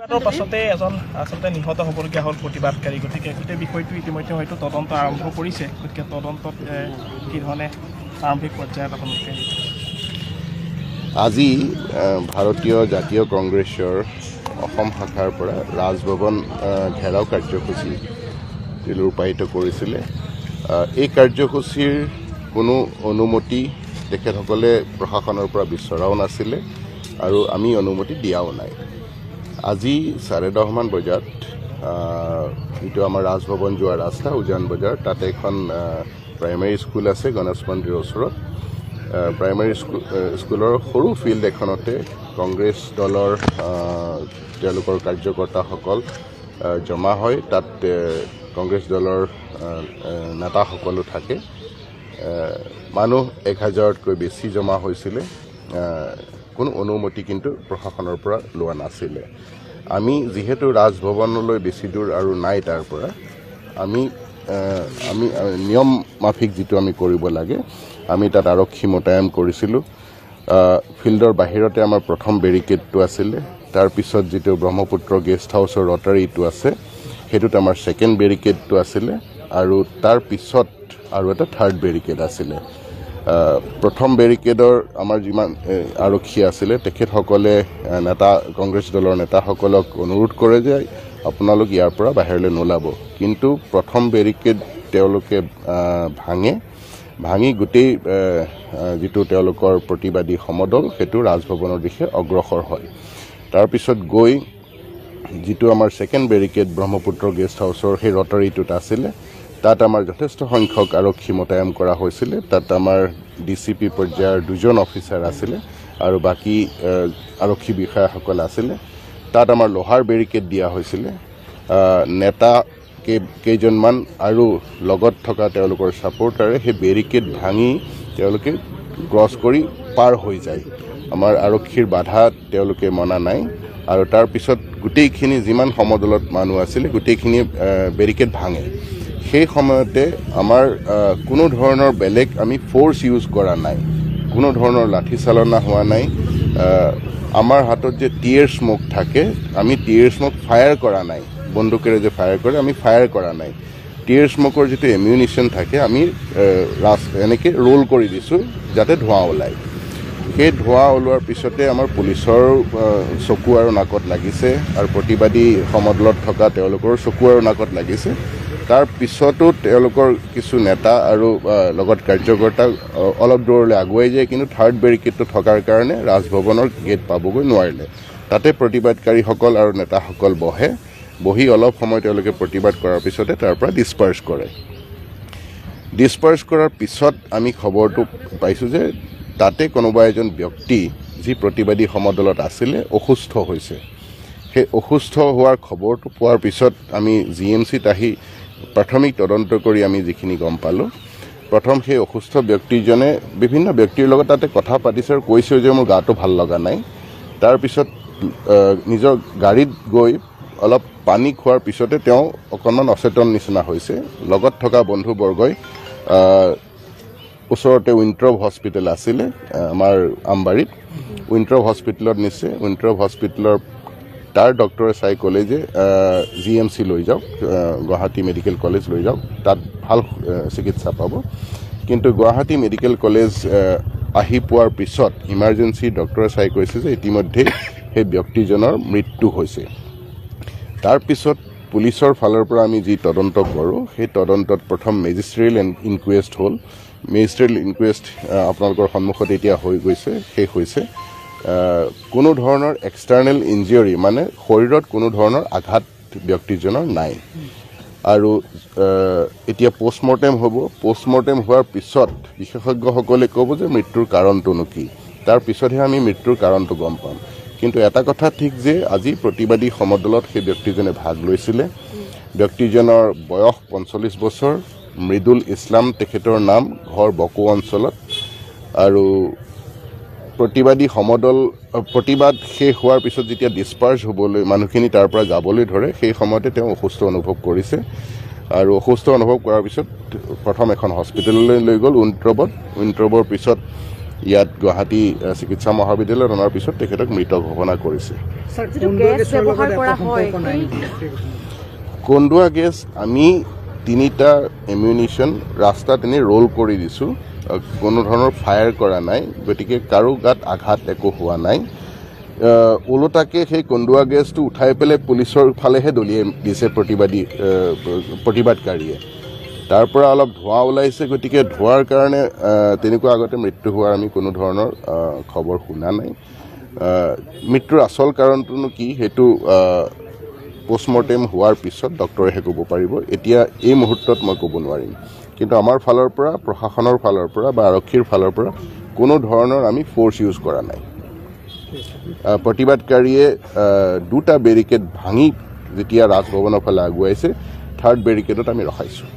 প্ৰতিবাদৰ পাছতে এজন আচলতে নিহত হ'বলগীয়া হ'ল প্ৰতিবাদকাৰী। গতিকে গোটেই বিষয়টো ইতিমধ্যে হয়তো তদন্ত আৰম্ভ কৰিছে। গতিকে তদন্তত কি ধৰণে প্ৰাৰম্ভিক পৰ্যায়ত আপোনালোকে আজি ভাৰতীয় জাতীয় কংগ্ৰেছৰ অসম শাখাৰ পৰা ৰাজভৱন ঘেৰাও কাৰ্যসূচী ৰূপায়িত কৰিছিলে। এই কাৰ্যসূচীৰ কোনো অনুমতি তেখেতসকলে প্ৰশাসনৰ পৰা বিচৰাও নাছিলে আৰু আমি অনুমতি দিয়াও নাই। আজি 10:30 বজাত যিটো আমাৰ ৰাজভৱন যোৱা ৰাস্তা উজান বজাৰ, তাতে এখন প্ৰাইমেৰী স্কুল আছে গণেশ মন্দিৰৰ ওচৰত। প্ৰাইমেৰী স্কুলৰ সৰু ফিল্ড এখনতে কংগ্ৰেছ দলৰ তেওঁলোকৰ কাৰ্যকৰ্তাসকল জমা হয়। তাত কংগ্ৰেছ দলৰ নেতাসকলো থাকে। মানুহ 1000তকৈ বেছি জমা হৈছিলে। কোনো অনুমতি কিন্তু প্ৰশাসনৰ পৰা লোৱা নাছিলে। আমি যিহেতু ৰাজভৱনলৈ বেছি দূৰ আৰু নাই, তাৰ পৰা আমি নিয়ম মাফিক যিটো আমি কৰিব লাগে, আমি তাত আৰক্ষী মোতায়েন কৰিছিলোঁ। ফিল্ডৰ বাহিৰতে আমাৰ প্ৰথম বেৰিকেডটো আছিলে। তাৰপিছত যিটো ব্ৰহ্মপুত্ৰ গেষ্ট হাউচৰ ৰটাৰীটো আছে, সেইটোত আমাৰ ছেকেণ্ড বেৰিকেডটো আছিলে আৰু তাৰ পিছত আৰু এটা থাৰ্ড বেৰিকেড আছিলে। প্ৰথম বেৰিকেডৰ আমাৰ যিমান আৰক্ষী আছিলে, তেখেতসকলে কংগ্ৰেছ দলৰ নেতাসকলক অনুৰোধ কৰে যে আপোনালোক ইয়াৰ পৰা বাহিৰলৈ নোলাব। কিন্তু প্ৰথম বেৰিকেড তেওঁলোকে ভাঙি গোটেই যিটো তেওঁলোকৰ প্ৰতিবাদী সমদল, সেইটো ৰাজভৱনৰ দিশে অগ্ৰসৰ হয়। তাৰপিছত গৈ যিটো আমাৰ ছেকেণ্ড বেৰিকেড ব্ৰহ্মপুত্ৰ গেষ্ট হাউচৰ সেই ৰটাৰীটোত আছিলে, তাত আমাৰ যথেষ্ট সংখ্যক আৰক্ষী মোতায়েন কৰা হৈছিলে। তাত আমাৰ DCP পৰ্যায়ৰ 2জন অফিচাৰ আছিলে আৰু বাকী আৰক্ষী বিষয়াসকল আছিলে। তাত আমাৰ লোহাৰ বেৰিকেড দিয়া হৈছিলে। নেতা কেইজনমান আৰু লগত থকা তেওঁলোকৰ ছাপৰ্টাৰে সেই বেৰিকেড ভাঙি তেওঁলোকে ক্ৰছ কৰি পাৰ হৈ যায়। আমাৰ আৰক্ষীৰ বাধা তেওঁলোকে মনা নাই আৰু তাৰপিছত গোটেইখিনি যিমান সমদলত মানুহ আছিলে গোটেইখিনি বেৰিকেড ভাঙে। সেই সময়তে আমাৰ কোনো ধৰণৰ বেলেগ আমি ফ'ৰ্চ ইউজ কৰা নাই, কোনো ধৰণৰ লাঠি চালনা হোৱা নাই। আমাৰ হাতত যে টিয়াৰ স্মক থাকে, আমি টিয়াৰ স্মক ফায়াৰ কৰা নাই। বন্দুকেৰে যে ফায়াৰ কৰে, আমি ফায়াৰ কৰা নাই। টিয়াৰ স্মকৰ যিটো এমিউনিশ্যন থাকে, আমি এনেকৈ ৰোল কৰি দিছোঁ যাতে ধোঁৱা ওলায়। সেই ধোঁৱা ওলোৱাৰ পিছতে আমাৰ পুলিচৰ চকু আৰু নাকত লাগিছে আৰু প্ৰতিবাদী সমদলত থকা তেওঁলোকৰ চকু আৰু নাকত লাগিছে। তাৰ পিছতো তেওঁলোকৰ কিছু নেতা আৰু লগত কাৰ্যকৰ্তা অলপ দূৰলৈ আগুৱাই যায়, কিন্তু থাৰ্ড বেৰিকেডটো থকাৰ কাৰণে ৰাজভৱনৰ গেট পাবগৈ নোৱাৰিলে। তাতে প্ৰতিবাদকাৰীসকল আৰু নেতাসকল বহি অলপ সময় তেওঁলোকে প্ৰতিবাদ কৰাৰ পিছতে তাৰ পৰা ডিছপাৰ্চ কৰাৰ পিছত আমি খবৰটো পাইছোঁ যে তাতে কোনোবা এজন ব্যক্তি যি প্ৰতিবাদী সমদলত আছিলে অসুস্থ হৈছে। সেই অসুস্থ হোৱাৰ খবৰটো পোৱাৰ পিছত আমি GMCত আহি প্ৰাথমিক তদন্ত কৰি আমি যিখিনি গম পালোঁ, প্ৰথম সেই অসুস্থ ব্যক্তিজনে বিভিন্ন ব্যক্তিৰ লগত তাতে কথা পাতিছে আৰু কৈছে যে মোৰ গাটো ভাল লগা নাই। তাৰপিছত নিজৰ গাড়ীত গৈ অলপ পানী খোৱাৰ পিছতে তেওঁ অকণমান অচেতন নিচিনা হৈছে। লগত থকা বন্ধুবৰ্গই ওচৰতে উইণ্ট্ৰভ হস্পিটেল আছিলে আমাৰ আমবাৰীত, উইণ্ট্ৰভ হস্পিটেলত নিছে। উইণ্ট্ৰভ হস্পিটেলৰ তাৰ ডক্টৰে চাই ক'লে যে GMC লৈ যাওক, গুৱাহাটী মেডিকেল কলেজ লৈ যাওক, তাত ভাল চিকিৎসা পাব। কিন্তু গুৱাহাটী মেডিকেল কলেজ আহি পোৱাৰ পিছত ইমাৰ্জেঞ্চি ডক্টৰে চাই কৈছে যে ইতিমধ্যে সেই ব্যক্তিজনৰ মৃত্যু হৈছে। তাৰপিছত পুলিচৰ ফালৰ পৰা আমি যি তদন্ত কৰোঁ, সেই তদন্তত প্ৰথম মেজিষ্ট্ৰিয়েল ইনকুৱেষ্ট হ'ল। মেজিষ্ট্ৰিয়েল ইনকুৱেষ্ট আপোনালোকৰ সন্মুখত এতিয়া শেষ হৈছে। কোনো ধৰণৰ এক্সটাৰ্নেল ইনজিয়ৰি, মানে শৰীৰত কোনো ধৰণৰ আঘাত ব্যক্তিজনৰ নাই। আৰু এতিয়া পষ্টমৰ্টেম হ'ব। পষ্টমৰ্টেম হোৱাৰ পিছত বিশেষজ্ঞসকলে ক'ব যে মৃত্যুৰ কাৰণটোনো কি। তাৰ পিছতহে আমি মৃত্যুৰ কাৰণটো গম পাম। কিন্তু এটা কথা ঠিক যে আজি প্ৰতিবাদী সমদলত সেই ব্যক্তিজনে ভাগ লৈছিলে। ব্যক্তিজনৰ বয়স 45 বছৰ, মৃদুল ইছলাম তেখেতৰ নাম, ঘৰ বকো অঞ্চলত। আৰু প্ৰতিবাদ শেষ হোৱাৰ পিছত যেতিয়া ডিছপাৰ্চ হ'বলৈ মানুহখিনি তাৰ পৰা যাবলৈ ধৰে, সেই সময়তে তেওঁ অসুস্থ অনুভৱ কৰিছে। আৰু অসুস্থ অনুভৱ কৰাৰ পিছত প্ৰথম এখন হস্পিটেললৈ লৈ গ'ল উইণ্ট্ৰভৰ পিছত ইয়াত গুৱাহাটী চিকিৎসা মহাবিদ্যালয়ত অনাৰ পিছত তেখেতক মৃত ঘোষণা কৰিছে কন্দুৱা গেছ আমি 3টা এমিউনিশ্যন ৰাস্তাত এনে ৰোল কৰি দিছোঁ কোনো ধৰণৰ ফায়াৰ কৰা নাই গতিকে কাৰো গাত আঘাত একো হোৱা নাই ওলোটাকে সেই কন্দুৱা গেছটো উঠাই পেলাই পুলিচৰ ফালেহে দলিয়াই দিছে প্ৰতিবাদকাৰীয়ে তাৰ পৰা অলপ ধোঁৱা ওলাইছে গতিকে ধোঁৱাৰ কাৰণে তেনেকুৱা আগতে মৃত্যু হোৱাৰ আমি কোনো ধৰণৰ খবৰ শুনা নাই মৃত্যুৰ আচল কাৰণটোনো কি সেইটো পোষ্টমৰ্টেম হোৱাৰ পিছত ডক্টৰেহে ক'ব পাৰিব এতিয়া এই মুহূৰ্তত মই ক'ব নোৱাৰিম কিন্তু আমাৰ ফালৰ পৰা প্ৰশাসনৰ ফালৰ পৰা বা আৰক্ষীৰ ফালৰ পৰা কোনো ধৰণৰ আমি ফ'ৰ্চ ইউজ কৰা নাই প্ৰতিবাদকাৰীয়ে 2টা বেৰিকেড ভাঙি যেতিয়া ৰাজভৱনৰ ফালে আগুৱাইছে 3rd বেৰিকেডত আমি ৰখাইছোঁ